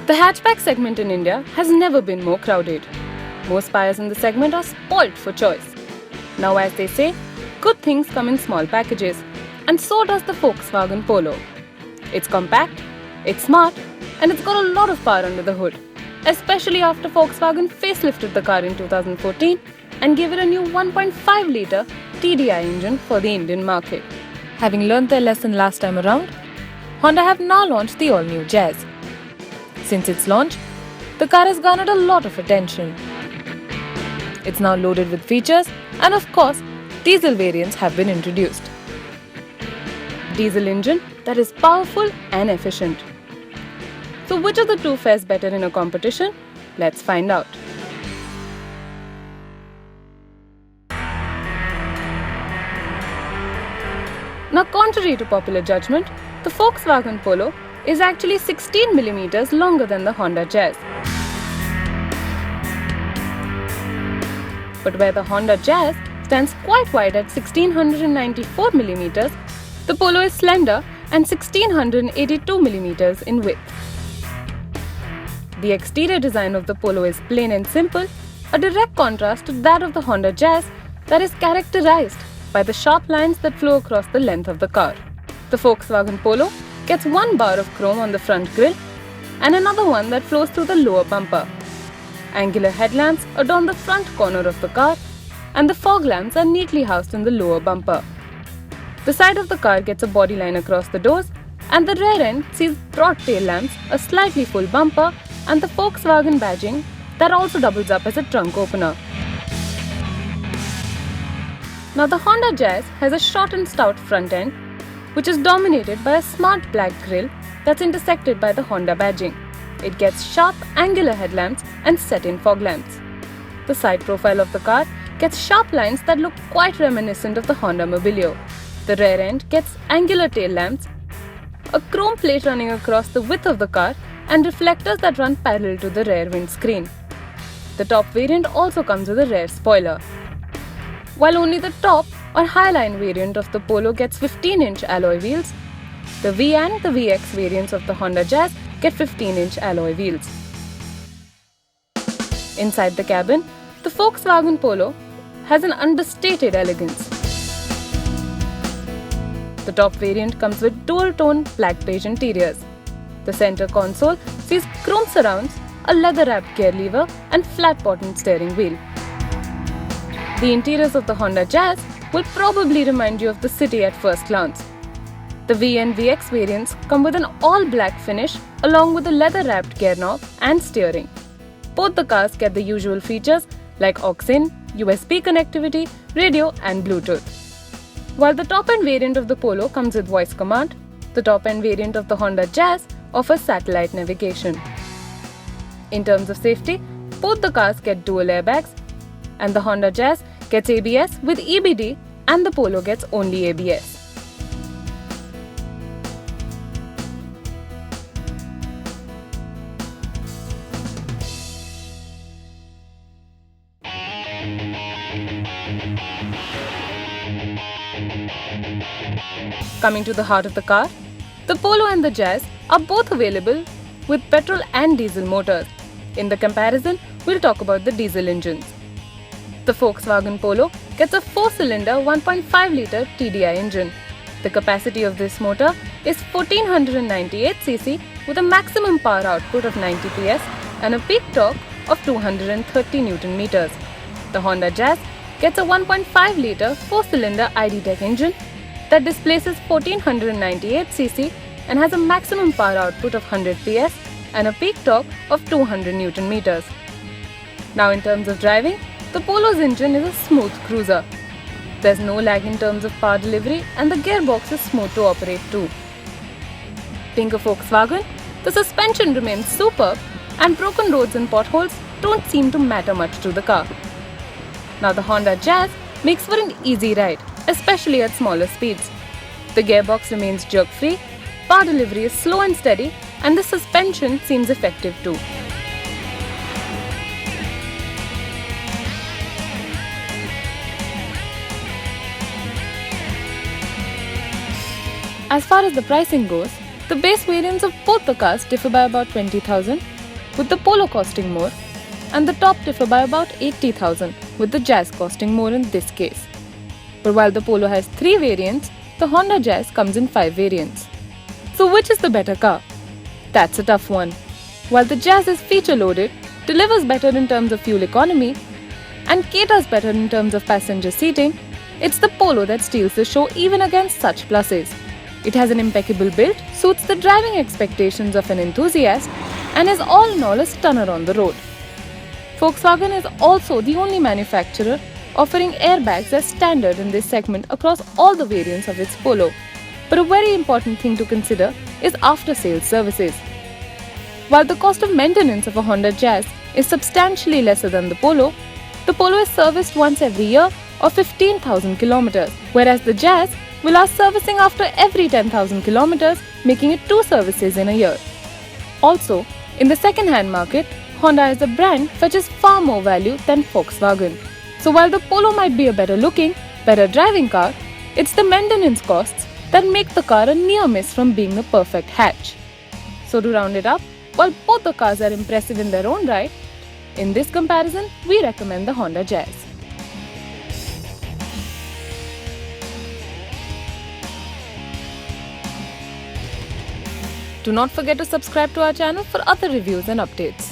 The hatchback segment in India has never been more crowded. Most buyers in the segment are spoilt for choice. Now, as they say, good things come in small packages, and so does the Volkswagen Polo. It's compact, it's smart, and it's got a lot of power under the hood, especially after Volkswagen facelifted the car in 2014 and gave it a new 1.5-litre TDI engine for the Indian market. Having learned their lesson last time around, Honda have now launched the all-new Jazz. Since its launch, the car has garnered a lot of attention. It's now loaded with features, and of course, diesel variants have been introduced. Diesel engine that is powerful and efficient. So which of the two fares better in a competition? Let's find out. Now, contrary to popular judgment, the Volkswagen Polo is actually 16 mm longer than the Honda Jazz. But where the Honda Jazz stands quite wide at 1694 mm, the Polo is slender and 1682 mm in width. The exterior design of the Polo is plain and simple, a direct contrast to that of the Honda Jazz that is characterized by the sharp lines that flow across the length of the car. The Volkswagen Polo gets one bar of chrome on the front grille and another one that flows through the lower bumper. Angular headlamps adorn the front corner of the car, and the fog lamps are neatly housed in the lower bumper. The side of the car gets a body line across the doors, and the rear end sees broad tail lamps, a slightly full bumper, and the Volkswagen badging that also doubles up as a trunk opener. Now, the Honda Jazz has a short and stout front end, which is dominated by a smart black grille that's intersected by the Honda badging. It gets sharp angular headlamps and set-in fog lamps. The side profile of the car gets sharp lines that look quite reminiscent of the Honda Mobilio. The rear end gets angular tail lamps, a chrome plate running across the width of the car, and reflectors that run parallel to the rear windscreen. The top variant also comes with a rear spoiler. While only the top or highline variant of the Polo gets 15-inch alloy wheels, the V and the VX variants of the Honda Jazz get 15-inch alloy wheels. Inside the cabin, the Volkswagen Polo has an understated elegance. The top variant comes with dual-tone black beige interiors. The center console sees chrome surrounds, a leather-wrapped gear lever, and flat-bottomed steering wheel. The interiors of the Honda Jazz will probably remind you of the city at first glance. The V and VX variants come with an all-black finish along with a leather-wrapped gear knob and steering. Both the cars get the usual features like aux-in, USB connectivity, radio and Bluetooth. While the top-end variant of the Polo comes with voice command, the top-end variant of the Honda Jazz offers satellite navigation. In terms of safety, both the cars get dual airbags, and the Honda Jazz gets ABS with EBD and the Polo gets only ABS. Coming to the heart of the car, the Polo and the Jazz are both available with petrol and diesel motors. In the comparison, we'll talk about the diesel engines. The Volkswagen Polo gets a 4-cylinder 1.5-litre TDI engine. The capacity of this motor is 1498 cc with a maximum power output of 90 PS and a peak torque of 230 Nm. The Honda Jazz gets a 1.5-litre 4-cylinder ID.Tech engine that displaces 1498 cc and has a maximum power output of 100 PS and a peak torque of 200 Nm. Now, in terms of driving, the Polo's engine is a smooth cruiser. There's no lag in terms of power delivery and the gearbox is smooth to operate too. Being a Volkswagen, the suspension remains superb and broken roads and potholes don't seem to matter much to the car. Now, the Honda Jazz makes for an easy ride, especially at smaller speeds. The gearbox remains jerk-free, power delivery is slow and steady, and the suspension seems effective too. As far as the pricing goes, the base variants of both the cars differ by about 20,000, with the Polo costing more, and the top differ by about 80,000, with the Jazz costing more in this case. But while the Polo has 3 variants, the Honda Jazz comes in 5 variants. So which is the better car? That's a tough one. While the Jazz is feature-loaded, delivers better in terms of fuel economy, and caters better in terms of passenger seating, it's the Polo that steals the show even against such pluses. It has an impeccable build, suits the driving expectations of an enthusiast, and is all in all a stunner on the road. Volkswagen is also the only manufacturer offering airbags as standard in this segment across all the variants of its Polo. But a very important thing to consider is after-sales services. While the cost of maintenance of a Honda Jazz is substantially lesser than the Polo is serviced once every year or 15,000 kilometers, whereas the Jazz will ask servicing after every 10,000 kilometers, making it 2 services in a year. Also, in the second-hand market, Honda as a brand fetches far more value than Volkswagen. So while the Polo might be a better looking, better driving car, it's the maintenance costs that make the car a near miss from being the perfect hatch. So to round it up, while both the cars are impressive in their own right, in this comparison, we recommend the Honda Jazz. Do not forget to subscribe to our channel for other reviews and updates.